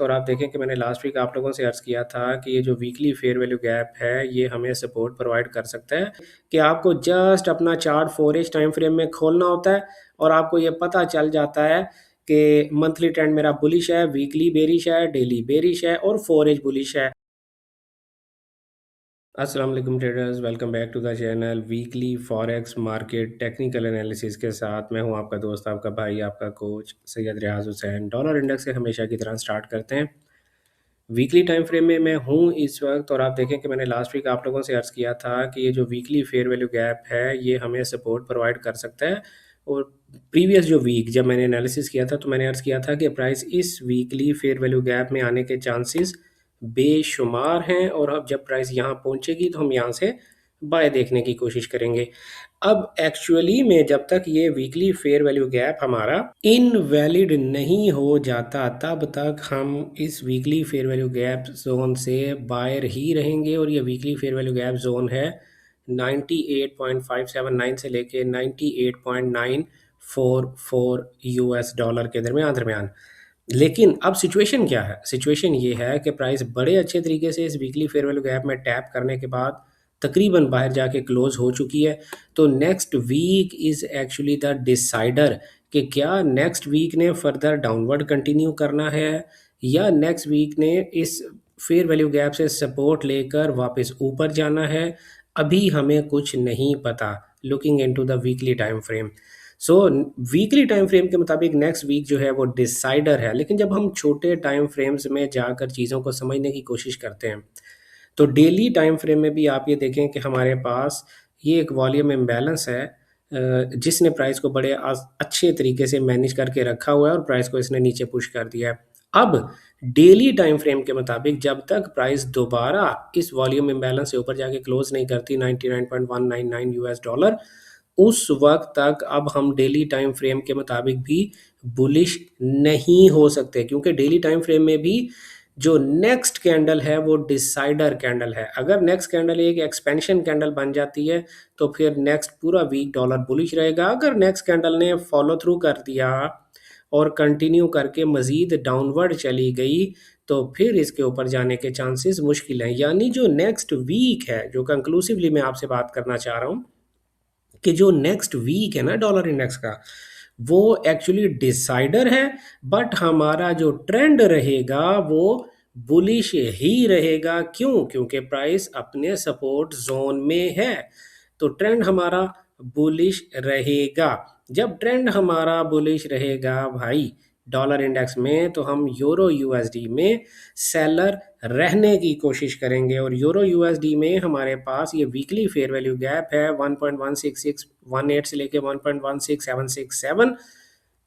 और आप देखें कि मैंने लास्ट वीक आप लोगों से अर्ज़ किया था कि ये जो वीकली फेयर वैल्यू गैप है ये हमें सपोर्ट प्रोवाइड कर सकता है कि आपको जस्ट अपना चार्ट 4 टाइम फ्रेम में खोलना होता है और आपको ये पता चल जाता है कि मंथली ट्रेंड मेरा बुलिश है, वीकली बेरिश है, डेली बेरिश है और 4 बुलिश है। अस्सलाम वालेकुम traders, welcome back to the channel weekly forex market technical analysis के साथ मैं हूं आपका दोस्त, आपका भाई, आपका coach Syed Riaz Hussain. Dollar index से हमेशा की तरह स्टार्ट करते हैं। वीकली टाइम फ्रेम में मैं हूँ इस वक्त और आप देखें कि मैंने लास्ट वीक आप लोगों से अर्ज़ किया था कि ये जो वीकली फेयर वैल्यू गैप है ये हमें सपोर्ट प्रोवाइड कर सकता है। और प्रीवियस जो वीक जब मैंने एनालिसिस किया था तो मैंने अर्ज़ किया था कि प्राइस इस वीकली फेयर वैल्यू गैप में आने के चांसेस बेशुमार हैं और अब जब प्राइस यहाँ पहुँचेगी तो हम यहाँ से बाय देखने की कोशिश करेंगे। अब एक्चुअली में जब तक ये वीकली फेयर वैल्यू गैप हमारा इनवैलिड नहीं हो जाता तब तक हम इस weekly fair value gap zone से बाहर ही रहेंगे। और ये weekly fair value gap zone है 98.579 से लेके 98.944 यूएस डॉलर के दरमियान दरमियान। लेकिन अब सिचुएशन क्या है? सिचुएशन ये है कि प्राइस बड़े अच्छे तरीके से इस वीकली फेयर वैल्यू गैप में टैप करने के बाद तकरीबन बाहर जाके क्लोज हो चुकी है। तो next week is actually the decider कि क्या नेक्स्ट वीक ने फर्दर डाउनवर्ड कंटिन्यू करना है या नेक्स्ट वीक ने इस फेयर वैल्यू गैप से सपोर्ट लेकर वापस ऊपर जाना है। अभी हमें कुछ नहीं पता looking into the weekly time frame. So weekly time frame के मुताबिक नेक्स्ट वीक जो है वो डिसाइडर है। लेकिन जब हम छोटे टाइम फ्रेम्स में जाकर चीज़ों को समझने की कोशिश करते हैं तो डेली टाइम फ्रेम में भी आप ये देखें कि हमारे पास ये एक वॉल्यूम इम्बैलेंस है जिसने प्राइस को बड़े अच्छे तरीके से मैनेज करके रखा हुआ है और प्राइस को इसने नीचे पुश कर दिया है। अब डेली टाइम फ्रेम के मुताबिक जब तक प्राइस दोबारा इस वॉल्यूम इम्बैलेंस से ऊपर जाके क्लोज नहीं करती 99.199 यूएस डॉलर, उस वक्त तक अब हम डेली टाइम फ्रेम के मुताबिक भी बुलिश नहीं हो सकते क्योंकि डेली टाइम फ्रेम में भी जो नेक्स्ट कैंडल है वो डिसाइडर कैंडल है। अगर नेक्स्ट कैंडल एक एक्सपेंशन कैंडल बन जाती है तो फिर नेक्स्ट पूरा वीक डॉलर बुलिश रहेगा। अगर नेक्स्ट कैंडल ने फॉलो थ्रू कर दिया और कंटिन्यू करके मज़ीद डाउनवर्ड चली गई तो फिर इसके ऊपर जाने के चांसेस मुश्किल हैं। यानी जो नेक्स्ट वीक है, जो कंक्लूसिवली मैं आपसे बात करना चाह रहा हूँ कि जो नेक्स्ट वीक है ना डॉलर इंडेक्स का, वो एक्चुअली डिसाइडर है। बट हमारा जो ट्रेंड रहेगा वो बुलिश ही रहेगा। क्यों? क्योंकि प्राइस अपने सपोर्ट जोन में है तो ट्रेंड हमारा बुलिश रहेगा। जब ट्रेंड हमारा बुलिश रहेगा भाई डॉलर इंडेक्स में तो हम यूरो यूएसडी में सेलर रहने की कोशिश करेंगे। और यूरो यूएसडी में हमारे पास ये वीकली फेयर वैल्यू गैप है 1.16618 से लेके 1.16767।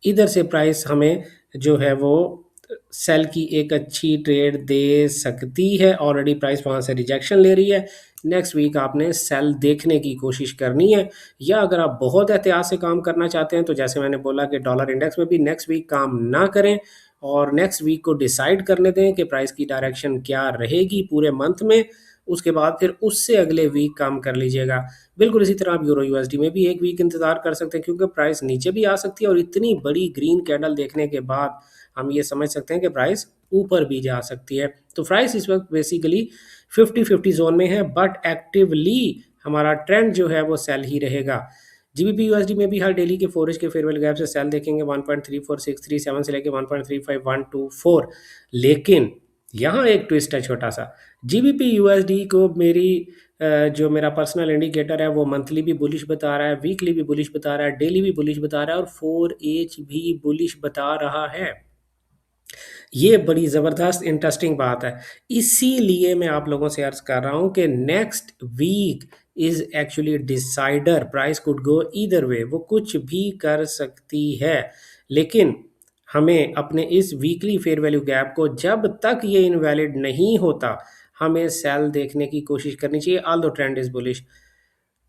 इधर से प्राइस हमें जो है वो सेल की एक अच्छी ट्रेड दे सकती है। ऑलरेडी प्राइस वहाँ से रिजेक्शन ले रही है। नेक्स्ट वीक आपने सेल देखने की कोशिश करनी है। या अगर आप बहुत एहतियात से काम करना चाहते हैं तो जैसे मैंने बोला कि डॉलर इंडेक्स में भी नेक्स्ट वीक काम ना करें और नेक्स्ट वीक को डिसाइड करने दें कि प्राइस की डायरेक्शन क्या रहेगी पूरे मंथ में। उसके बाद फिर उससे अगले वीक काम कर लीजिएगा। बिल्कुल इसी तरह आप यूरो यूएसडी में भी एक वीक इंतजार कर सकते हैं क्योंकि प्राइस नीचे भी आ सकती है और इतनी बड़ी ग्रीन कैंडल देखने के बाद हम ये समझ सकते हैं कि प्राइस ऊपर भी जा सकती है। तो प्राइस इस वक्त बेसिकली 50-50 जोन में है बट एक्टिवली हमारा ट्रेंड जो है वो सेल ही रहेगा। जीबीपी यूएसडी में भी हर डेली के 4 के फेयरवेल गैप से सेल देखेंगे 1.34637 से लेके 1.35124। लेकिन यहाँ एक ट्विस्ट है छोटा सा। जीबीपी यूएसडी को जो मेरा पर्सनल इंडिकेटर है वो मंथली भी बुलिश बता रहा है, वीकली भी बुलिश बता रहा है, डेली भी बुलिश बता रहा है और 4H भी बुलिश बता रहा है। ये बड़ी ज़बरदस्त इंटरेस्टिंग बात है। इसीलिए मैं आप लोगों से अर्ज़ कर रहा हूँ कि next week is actually decider. Price could go either way, वो कुछ भी कर सकती है। लेकिन हमें अपने इस वीकली फेयर वैल्यू गैप को जब तक ये इनवैलिड नहीं होता हमें सेल देखने की कोशिश करनी चाहिए। All the trend is bullish.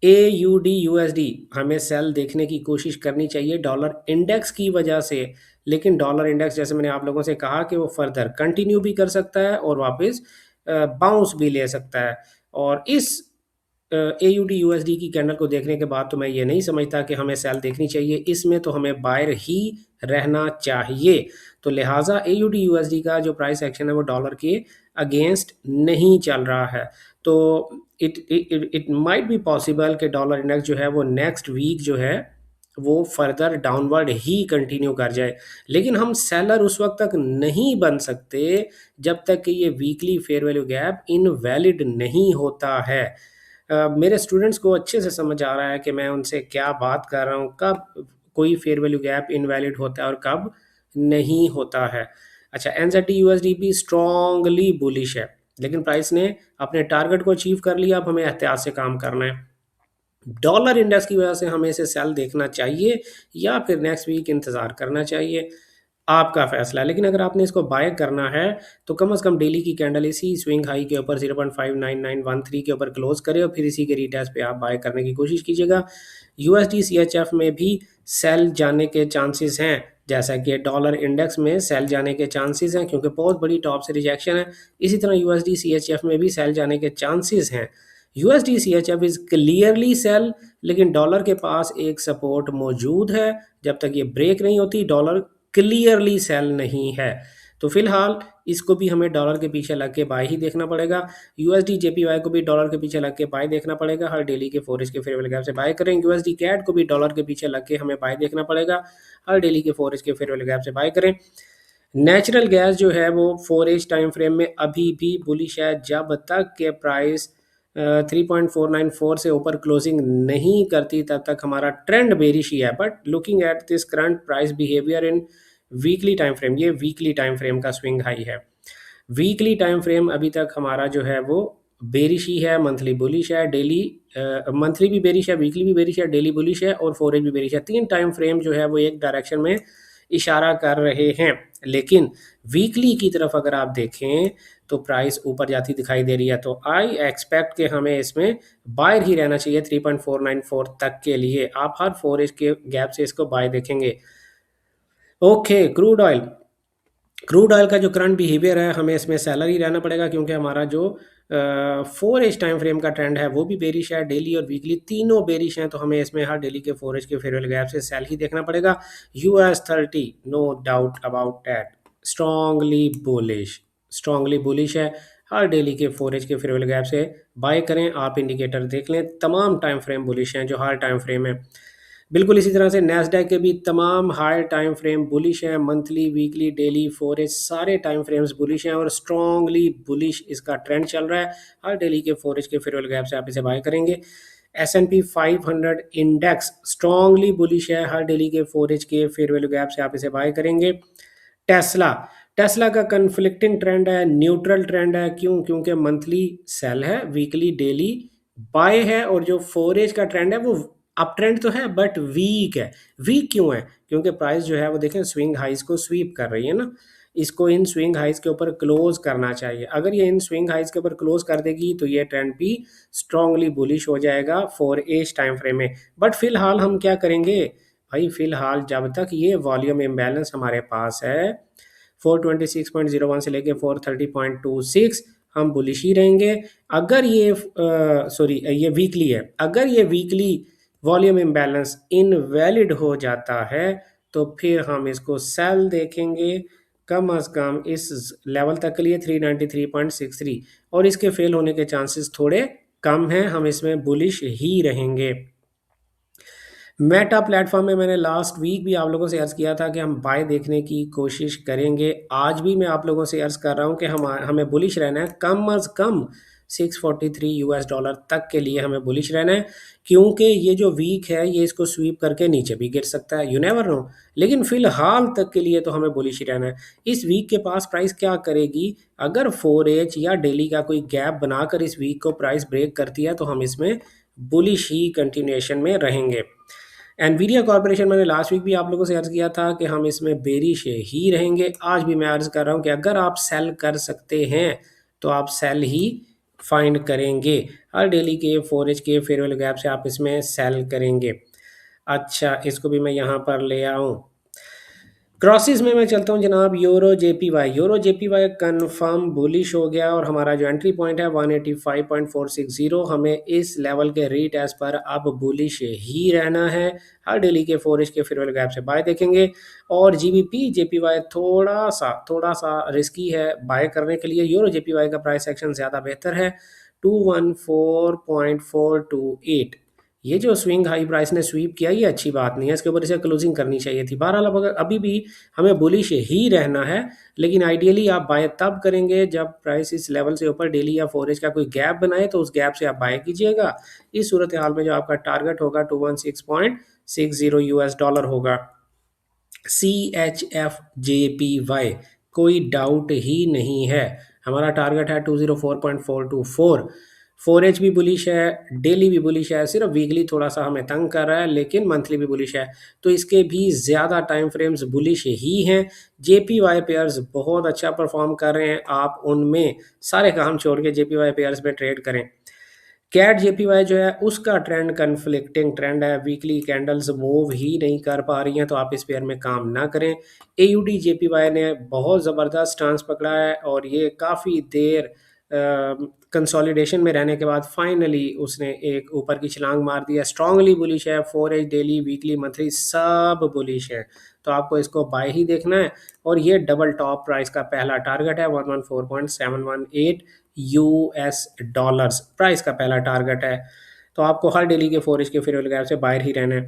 AUD USD हमें सेल देखने की कोशिश करनी चाहिए डॉलर इंडेक्स की वजह से। लेकिन डॉलर इंडेक्स जैसे मैंने आप लोगों से कहा कि वो फर्दर कंटिन्यू भी कर सकता है और वापस बाउंस भी ले सकता है। और इस AUD USD की कैंडल को देखने के बाद तो मैं ये नहीं समझता कि हमें सेल देखनी चाहिए, इसमें तो हमें बायर ही रहना चाहिए। तो लिहाजा AUD USD का जो प्राइस एक्शन है वो डॉलर के अगेंस्ट नहीं चल रहा है। तो इट माइट बी पॉसिबल कि डॉलर इंडेक्स जो है वो नेक्स्ट वीक जो है वो फर्दर डाउनवर्ड ही कंटिन्यू कर जाए, लेकिन हम सेलर उस वक्त तक नहीं बन सकते जब तक कि ये weekly fair value gap invalid नहीं होता है। मेरे स्टूडेंट्स को अच्छे से समझ आ रहा है कि मैं उनसे क्या बात कर रहा हूँ, कब कोई फेयर वैल्यू गैप इनवैलिड होता है और कब नहीं होता है। अच्छा, NZD USD भी स्ट्रांगली बुलिश है, लेकिन प्राइस ने अपने टारगेट को अचीव कर लिया। अब हमें एहतियात से काम करना है। डॉलर इंडेक्स की वजह से हमें इसे सेल देखना चाहिए या फिर नेक्स्ट वीक इंतज़ार करना चाहिए, आपका फैसला है। लेकिन अगर आपने इसको बाय करना है तो कम से कम डेली की कैंडल इसी स्विंग हाई के ऊपर 0.59913 के ऊपर क्लोज करे और फिर इसी के रीटेस्ट पे आप बाय करने की कोशिश कीजिएगा। USD CHF में भी सेल जाने के चांसेस हैं, जैसा कि डॉलर इंडेक्स में सेल जाने के चांसेस हैं, क्योंकि बहुत बड़ी टॉप से रिजेक्शन है। इसी तरह USD CHF में भी सेल जाने के चांसेस हैं। USD CHF इज क्लियरली सेल, लेकिन डॉलर के पास एक सपोर्ट मौजूद है। जब तक ये ब्रेक नहीं होती डॉलर क्लियरली सेल नहीं है। तो फिलहाल इसको भी हमें डॉलर के पीछे लग के बाय ही देखना पड़ेगा। USD JPY को भी डॉलर के पीछे लग के बाय देखना पड़ेगा, हर डेली के 4 के फेयर वैल्यू गैप से बाय करें। USD CAD को भी डॉलर के पीछे लग के हमें बाय देखना पड़ेगा, हर डेली के 4 के फेयर वैल्यू गैप से बाय करें। नेचुरल गैस जो है वो 4H टाइम फ्रेम में अभी भी बुलिश है, जब तक के प्राइस 3.494 से ऊपर क्लोजिंग नहीं करती तब तक हमारा ट्रेंड बेरिश ही है। But looking at this current price behaviour in weekly time frame, ये वीकली टाइम फ्रेम का स्विंग हाई है। वीकली टाइम फ्रेम अभी तक हमारा जो है वो बेरिश ही है, मंथली बुलिश है, डेली मंथली भी बेरिश है, वीकली भी बेरिश है, डेली बुलिश है और 4H भी बेरिश है। 3 टाइम फ्रेम जो है वो एक डायरेक्शन में इशारा कर रहे हैं। लेकिन वीकली की तरफ अगर आप देखें तो प्राइस ऊपर जाती दिखाई दे रही है, तो आई एक्सपेक्ट कि हमें इसमें बायर ही रहना चाहिए 3.494 तक के लिए। आप हर 4H के गैप से इसको बाय देखेंगे। ओके, क्रूड ऑयल का जो करंट बिहेवियर है हमें इसमें सेलर ही रहना पड़ेगा, क्योंकि हमारा जो 4H टाइम फ्रेम का ट्रेंड है वो भी बेरिश है, डेली और वीकली तीनों बेरिश हैं। तो हमें इसमें हर डेली के 4H के फेयर वैल्यू गैप से सेल ही देखना पड़ेगा। US30 no doubt about that strongly bullish है, हर डेली के 4H के फेयर वैल्यू गैप से बाय करें। आप इंडिकेटर देख लें, तमाम टाइम फ्रेम बुलिश हैं, जो हर टाइम फ्रेम है। बिल्कुल इसी तरह से नैस्डैक के भी तमाम हाई टाइम फ्रेम बुलिश हैं, मंथली, वीकली, डेली, 4H सारे टाइम फ्रेम्स बुलिश हैं और स्ट्रांगली बुलिश इसका ट्रेंड चल रहा है। हर डेली के 4H के फेयर वैल्यू गैप से आप इसे बाय करेंगे। S&P 500 इंडेक्स स्ट्रांगली बुलिश है, हर डेली के 4H के फेयर वैल्यू गैप से आप इसे बाय करेंगे। टेस्ला टेस्ला का कन्फ्लिक्टिंग ट्रेंड है, न्यूट्रल ट्रेंड है। क्यों? क्योंकि मंथली सेल है, वीकली डेली बाय है और जो 4H का ट्रेंड है वो अप ट्रेंड तो है बट वीक है। वीक क्यों है? क्योंकि प्राइस जो है वो देखें स्विंग हाइज को स्वीप कर रही है ना, इसको इन स्विंग हाइज के ऊपर क्लोज करना चाहिए। अगर ये इन स्विंग हाइज के ऊपर क्लोज कर देगी तो ये ट्रेंड भी स्ट्रांगली बुलिश हो जाएगा 4H टाइम फ्रेम में। बट फिलहाल हम क्या करेंगे भाई? फिलहाल जब तक ये वॉल्यूम इम्बैलेंस हमारे पास है 426.01 से लेके 430.26 हम बुलिश ही रहेंगे। अगर ये सॉरी ये वीकली है, अगर ये वीकली वॉल्यूम इम्बैलेंस इनवैलिड हो जाता है तो फिर हम इसको सेल देखेंगे कम अज कम इस लेवल तक के लिए 393.63, और इसके फेल होने के चांसेस थोड़े कम हैं, हम इसमें बुलिश ही रहेंगे। मेटा प्लेटफॉर्म में मैंने लास्ट वीक भी आप लोगों से अर्ज़ किया था कि हम बाय देखने की कोशिश करेंगे। आज भी मैं आप लोगों से अर्ज़ कर रहा हूं कि हमें बुलिश रहना है, कम अज़ कम $643 तक के लिए हमें बुलिश रहना है, क्योंकि ये जो वीक है ये इसको स्वीप करके नीचे भी गिर सकता है, यू नेवर नो। लेकिन फिलहाल तक के लिए तो हमें बुलिश ही रहना है। इस वीक के पास प्राइस क्या करेगी? अगर 4H या डेली का कोई गैप बनाकर इस वीक को प्राइस ब्रेक करती है तो हम इसमें बुलिश ही कंटिन्यूएशन में रहेंगे। एनवीडिया कॉर्पोरेशन मैंने लास्ट वीक भी आप लोगों से अर्ज़ किया था कि हम इसमें बेरिश ही रहेंगे। आज भी मैं अर्ज़ कर रहा हूं कि अगर आप सेल कर सकते हैं तो आप सेल ही फाइंड करेंगे, हर डेली के 4H के फेयर वैल्यू गैप से आप इसमें सेल करेंगे। अच्छा, इसको भी मैं यहाँ पर ले आऊँ। क्रॉसिस में मैं चलता हूँ जनाब, यूरो जेपीवाई कंफर्म बुलिश हो गया और हमारा जो एंट्री पॉइंट है 185.460, हमें इस लेवल के रीटेस्ट पर अब बुलिश ही रहना है। हर डेली के 4 के फेयरवेल गैप से बाय देखेंगे। और जीबीपी जेपीवाई थोड़ा सा रिस्की है बाय करने के लिए। यूरो जेपीवाई का प्राइस एक्शन ज़्यादा बेहतर है, 214.428। ये जो स्विंग हाई प्राइस ने स्वीप किया, ये अच्छी बात नहीं है, इसके ऊपर इसे क्लोजिंग करनी चाहिए थी। बहरहाल अब अगर अभी भी हमें बुलिश ही रहना है, लेकिन आइडियली आप बाय तब करेंगे जब प्राइस इस लेवल से ऊपर डेली या 4 का कोई गैप बनाए, तो उस गैप से आप बाय कीजिएगा। इस सूरत हाल में जो आपका टारगेट होगा 216.60 यूएस डॉलर होगा। CHF JPY, कोई डाउट ही नहीं है, हमारा टारगेट है 204.424। 4H भी बुलिश है, डेली भी बुलिश है, सिर्फ वीकली थोड़ा सा हमें तंग कर रहा है, लेकिन मंथली भी बुलिश है, तो इसके भी ज़्यादा टाइम फ्रेम्स बुलिश ही हैं। JPY पेयर्स बहुत अच्छा परफॉर्म कर रहे हैं, आप उनमें सारे काम छोड़ के JPY पेयर्स में ट्रेड करें। कैट जेपीवाई जो है उसका ट्रेंड कन्फ्लिक्टिंग ट्रेंड है, वीकली कैंडल्स मूव ही नहीं कर पा रही हैं, तो आप इस पेयर में काम ना करें। एयूडी जेपीवाई ने बहुत ज़बरदस्त स्टांस पकड़ा है और ये काफ़ी देर कंसोलिडेशन में रहने के बाद फाइनली उसने एक ऊपर की छलांग मार दी है। स्ट्रांगली बुलिश है, 4H डेली वीकली मंथली सब बुलिश है, तो आपको इसको बाय ही देखना है। और ये डबल टॉप प्राइस का पहला टारगेट है, 114.718 यूएस डॉलर्स प्राइस का पहला टारगेट है, तो आपको हर डेली के 4 के फेयरवेल गैप से बाहर ही रहना है।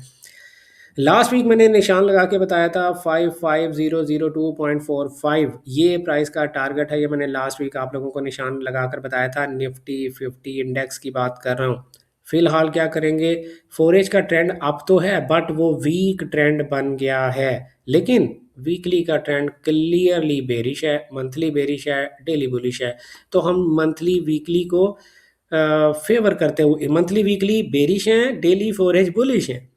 लास्ट वीक मैंने निशान लगा के बताया था 55002.45, ये प्राइस का टारगेट है। ये मैंने लास्ट वीक आप लोगों को निशान लगाकर बताया था। निफ्टी 50 इंडेक्स की बात कर रहा हूँ। फिलहाल क्या करेंगे, 4H का ट्रेंड अप तो है, बट वो वीक ट्रेंड बन गया है, लेकिन वीकली का ट्रेंड क्लियरली बेरिश है, मंथली बेरिश है, डेली बुलिश है। तो हम मंथली वीकली को फेवर करते हुए, मंथली वीकली बेरिश हैं, डेली 4H बुलिश हैं।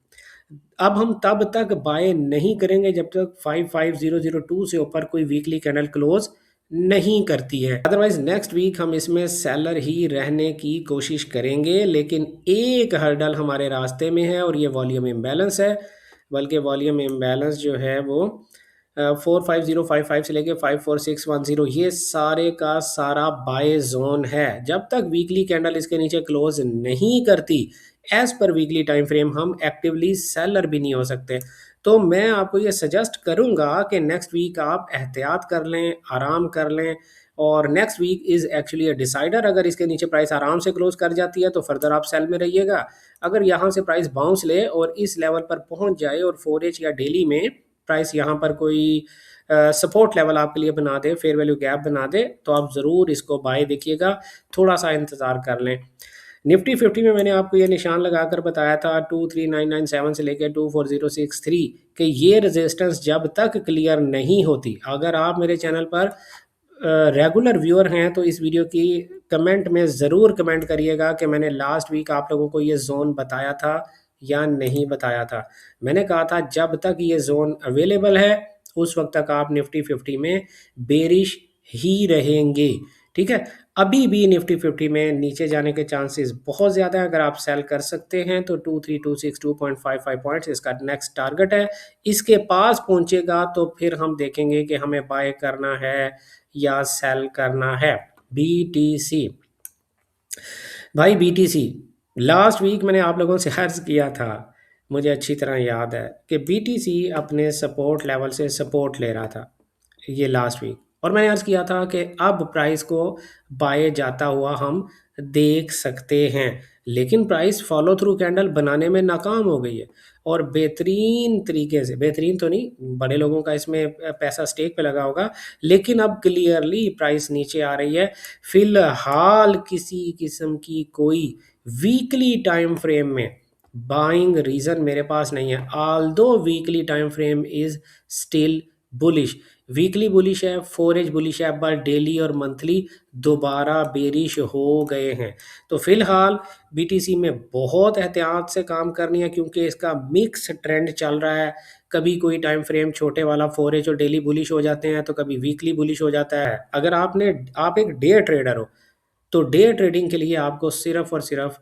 अब हम तब तक बाय नहीं करेंगे जब तक 55002 से ऊपर कोई वीकली कैंडल क्लोज नहीं करती है, अदरवाइज नेक्स्ट वीक हम इसमें सेलर ही रहने की कोशिश करेंगे। लेकिन एक हर्डल हमारे रास्ते में है और ये वॉल्यूम इम्बैलेंस है, बल्कि वॉल्यूम इम्बैलेंस जो है वो 45055 से लेके 54610, ये सारे का सारा बाय जोन है। जब तक वीकली कैंडल इसके नीचे क्लोज नहीं करती, as per weekly time frame, हम एक्टिवली सेलर भी नहीं हो सकते। तो मैं आपको ये सजेस्ट करूंगा कि नेक्स्ट वीक आप एहतियात कर लें, आराम कर लें। और next week is actually a decider, अगर इसके नीचे प्राइस आराम से क्लोज कर जाती है तो फर्दर आप सेल में रहिएगा। अगर यहाँ से प्राइस बाउंस ले और इस लेवल पर पहुँच जाए और 4H या डेली में प्राइस यहाँ पर कोई सपोर्ट लेवल आपके लिए बना दे, फेयर वैल्यू गैप बना दे, तो आप ज़रूर इसको बाय देखिएगा, थोड़ा सा इंतज़ार कर लें। निफ्टी 50 में मैंने आपको ये निशान लगाकर बताया था 23997 से लेकर 24063 कि ये रेजिस्टेंस जब तक क्लियर नहीं होती, अगर आप मेरे चैनल पर रेगुलर व्यूअर हैं तो इस वीडियो की कमेंट में ज़रूर कमेंट करिएगा कि मैंने लास्ट वीक आप लोगों को ये जोन बताया था या नहीं बताया था। मैंने कहा था जब तक ये जोन अवेलेबल है उस वक्त तक आप निफ्टी 50 में बेरिश ही रहेंगे, ठीक है। अभी भी निफ्टी 50 में नीचे जाने के चांसेस बहुत ज़्यादा हैं, अगर आप सेल कर सकते हैं तो 23262.55 पॉइंट्स इसका नेक्स्ट टारगेट है। इसके पास पहुंचेगा तो फिर हम देखेंगे कि हमें बाय करना है या सेल करना है। BTC, भाई BTC लास्ट वीक मैंने आप लोगों से अर्ज किया था, मुझे अच्छी तरह याद है कि BTC अपने सपोर्ट लेवल से सपोर्ट ले रहा था ये लास्ट वीक, और मैंने अर्ज किया था कि अब प्राइस को बाय जाता हुआ हम देख सकते हैं, लेकिन प्राइस फॉलो थ्रू कैंडल बनाने में नाकाम हो गई है। और बेहतरीन तरीके से, बेहतरीन तो नहीं, बड़े लोगों का इसमें पैसा स्टेक पे लगा होगा, लेकिन अब क्लियरली प्राइस नीचे आ रही है। फिलहाल किसी किस्म की कोई वीकली टाइम फ्रेम में बाइंग रीजन मेरे पास नहीं है, although weekly time frame is still bullish. Weekly bullish है, 4H बुलिश है, बट डेली और मंथली दोबारा बेरिश हो गए हैं। तो फिलहाल BTC में बहुत एहतियात से काम करनी है, क्योंकि इसका मिक्स ट्रेंड चल रहा है। कभी कोई टाइम फ्रेम छोटे वाला 4H और डेली बुलिश हो जाते हैं, तो कभी वीकली बुलिश हो जाता है। अगर आप एक डे ट्रेडर हो तो डे ट्रेडिंग के लिए आपको सिर्फ और सिर्फ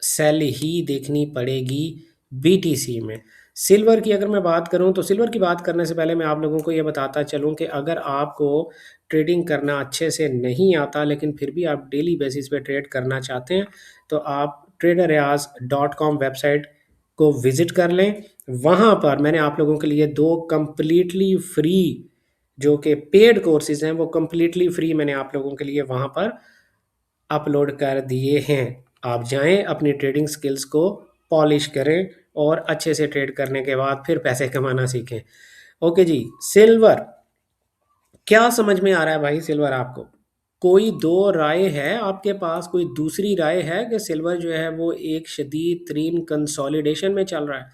सेल ही देखनी पड़ेगी BTC में। सिल्वर की अगर मैं बात करूँ तो सिल्वर की बात करने से पहले मैं आप लोगों को ये बताता चलूँ कि अगर आपको ट्रेडिंग करना अच्छे से नहीं आता लेकिन फिर भी आप डेली बेसिस पे ट्रेड करना चाहते हैं तो आप traderayaz.com वेबसाइट को विज़िट कर लें। वहाँ पर मैंने आप लोगों के लिए 2 कंप्लीटली फ्री जो कि पेड कोर्सेज़ हैं वो कंप्लीटली फ्री मैंने आप लोगों के लिए वहाँ पर अपलोड कर दिए हैं। आप जाएँ अपनी ट्रेडिंग स्किल्स को पॉलिश करें और अच्छे से ट्रेड करने के बाद फिर पैसे कमाना सीखें। ओके जी, सिल्वर क्या समझ में आ रहा है भाई सिल्वर आपको? कोई 2 राय है आपके पास, कोई दूसरी राय है कि सिल्वर जो है वो एक शदीद तरीन कंसोलिडेशन में चल रहा है?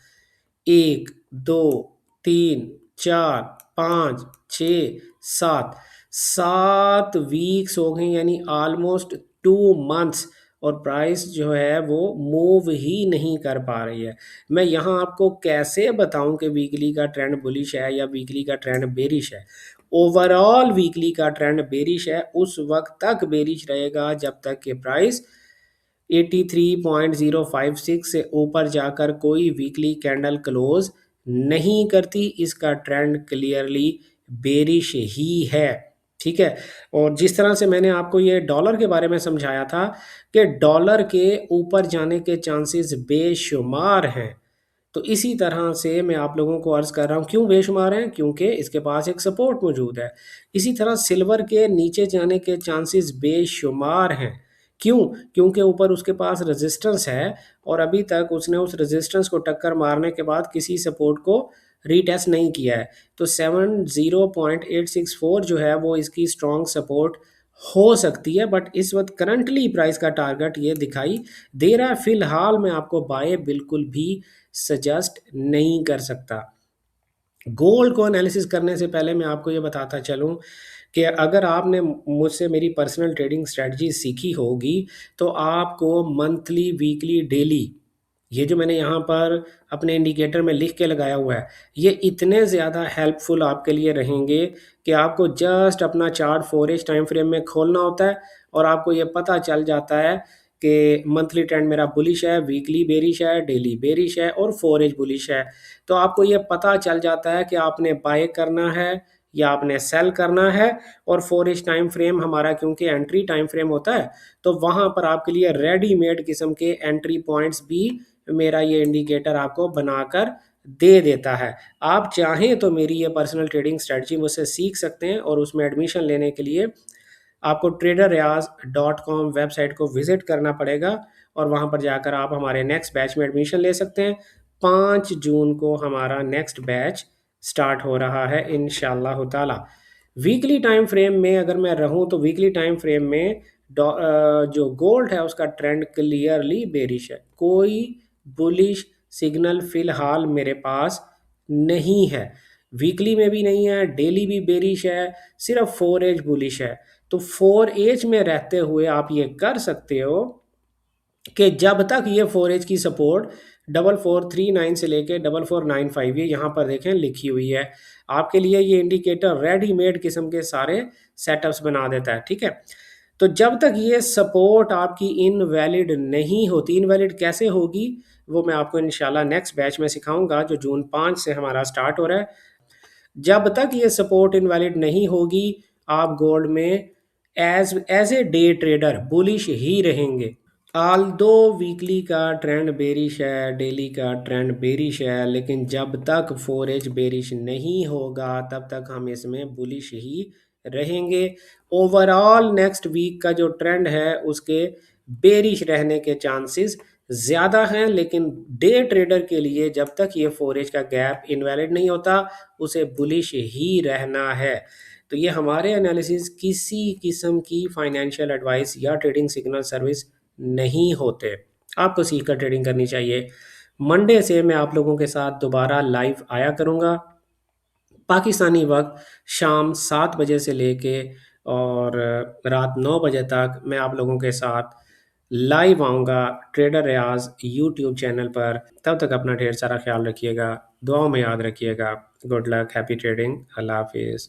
1, 2, 3, 4, 5, 6, 7, 7 वीक्स हो गए यानी ऑलमोस्ट 2 मंथ्स और प्राइस जो है वो मूव ही नहीं कर पा रही है। मैं यहाँ आपको कैसे बताऊँ कि वीकली का ट्रेंड बुलिश है या वीकली का ट्रेंड बेरिश है? ओवरऑल वीकली का ट्रेंड बेरिश है, उस वक़्त तक बेरिश रहेगा जब तक कि प्राइस 83.056 से ऊपर जाकर कोई वीकली कैंडल क्लोज नहीं करती। इसका ट्रेंड क्लियरली बेरिश ही है। ठीक है। और जिस तरह से मैंने आपको ये डॉलर के बारे में समझाया था कि डॉलर के ऊपर जाने के चांसेस बेशुमार हैं, तो इसी तरह से मैं आप लोगों को अर्ज़ कर रहा हूँ क्यों बेशुमार हैं, क्योंकि इसके पास एक सपोर्ट मौजूद है। इसी तरह सिल्वर के नीचे जाने के चांसेस बेशुमार हैं। क्यों? क्योंकि ऊपर उसके पास रेजिस्टेंस है और अभी तक उसने उस रेजिस्टेंस को टक्कर मारने के बाद किसी सपोर्ट को रीटेस्ट नहीं किया है। तो 70.864 जो है वो इसकी स्ट्रॉन्ग सपोर्ट हो सकती है, बट इस वक्त करंटली प्राइस का टारगेट ये दिखाई दे रहा है। फिलहाल मैं आपको बाय बिल्कुल भी सजेस्ट नहीं कर सकता। गोल्ड को एनालिसिस करने से पहले मैं आपको ये बताता चलूँ कि अगर आपने मुझसे मेरी पर्सनल ट्रेडिंग स्ट्रेटजी सीखी होगी तो आपको मंथली, वीकली, डेली ये जो मैंने यहाँ पर अपने इंडिकेटर में लिख के लगाया हुआ है, ये इतने ज़्यादा हेल्पफुल आपके लिए रहेंगे कि आपको जस्ट अपना चार्ट 4 एज टाइम फ्रेम में खोलना होता है और आपको ये पता चल जाता है कि मंथली ट्रेंड मेरा बुलिश है, वीकली बेरिश है, डेली बेरिश है और 4 एज बुलिश है। तो आपको ये पता चल जाता है कि आपने बाय करना है या आपने सेल करना है। और 4 एज टाइम फ्रेम हमारा क्योंकि एंट्री टाइम फ्रेम होता है, तो वहाँ पर आपके लिए रेडीमेड किस्म के एंट्री पॉइंट्स भी मेरा ये इंडिकेटर आपको बनाकर दे देता है। आप चाहें तो मेरी ये पर्सनल ट्रेडिंग स्ट्रेटजी मुझसे सीख सकते हैं और उसमें एडमिशन लेने के लिए आपको traderayaz.com वेबसाइट को विज़िट करना पड़ेगा और वहाँ पर जाकर आप हमारे नेक्स्ट बैच में एडमिशन ले सकते हैं। 5 जून को हमारा नेक्स्ट बैच स्टार्ट हो रहा है इंशाअल्लाह ताला। वीकली टाइम फ्रेम में अगर मैं रहूँ तो वीकली टाइम फ्रेम में जो गोल्ड है उसका ट्रेंड क्लियरली बेरिश है। कोई बुलिश सिग्नल फ़िलहाल मेरे पास नहीं है। वीकली में भी नहीं है, डेली भी बेरिश है, सिर्फ़ 4 एज बुलिश है। तो 4 एज में रहते हुए आप ये कर सकते हो कि जब तक ये 4 एज की सपोर्ट 4439 से लेके 4495 ये यहाँ पर देखें लिखी हुई है। आपके लिए ये इंडिकेटर रेडीमेड किस्म के सारे सेटअप्स बना देता है, ठीक है? तो जब तक ये सपोर्ट आपकी इनवैलिड नहीं होती, इनवैलिड कैसे होगी वो मैं आपको इंशाल्लाह नेक्स्ट बैच में सिखाऊंगा जो जून 5 से हमारा स्टार्ट हो रहा है। जब तक ये सपोर्ट इनवैलिड नहीं होगी आप गोल्ड में as a day trader bullish ही रहेंगे। आल्दो वीकली का ट्रेंड बेरिश है, डेली का ट्रेंड बेरिश है, लेकिन जब तक 4 एज बेरिश नहीं होगा तब तक हम इसमें बुलिश ही रहेंगे। ओवरऑल नेक्स्ट वीक का जो ट्रेंड है उसके बेरिश रहने के चांसेस ज़्यादा हैं, लेकिन डे ट्रेडर के लिए जब तक ये 4 एज का गैप इनवैलिड नहीं होता उसे बुलिश ही रहना है। तो ये हमारे एनालिसिस किसी किस्म की फाइनेंशियल एडवाइस या ट्रेडिंग सिग्नल सर्विस नहीं होते। आपको सीख कर ट्रेडिंग करनी चाहिए। मंडे से मैं आप लोगों के साथ दोबारा लाइव आया करूँगा पाकिस्तानी वक्त शाम 7 बजे से लेके और रात 9 बजे तक मैं आप लोगों के साथ लाइव आऊँगा ट्रेडर रियाज यूट्यूब चैनल पर। तब तक अपना ढेर सारा ख्याल रखिएगा, दुआओं में याद रखिएगा। गुड लक, हैप्पी ट्रेडिंग, अल्लाह हाफिज़।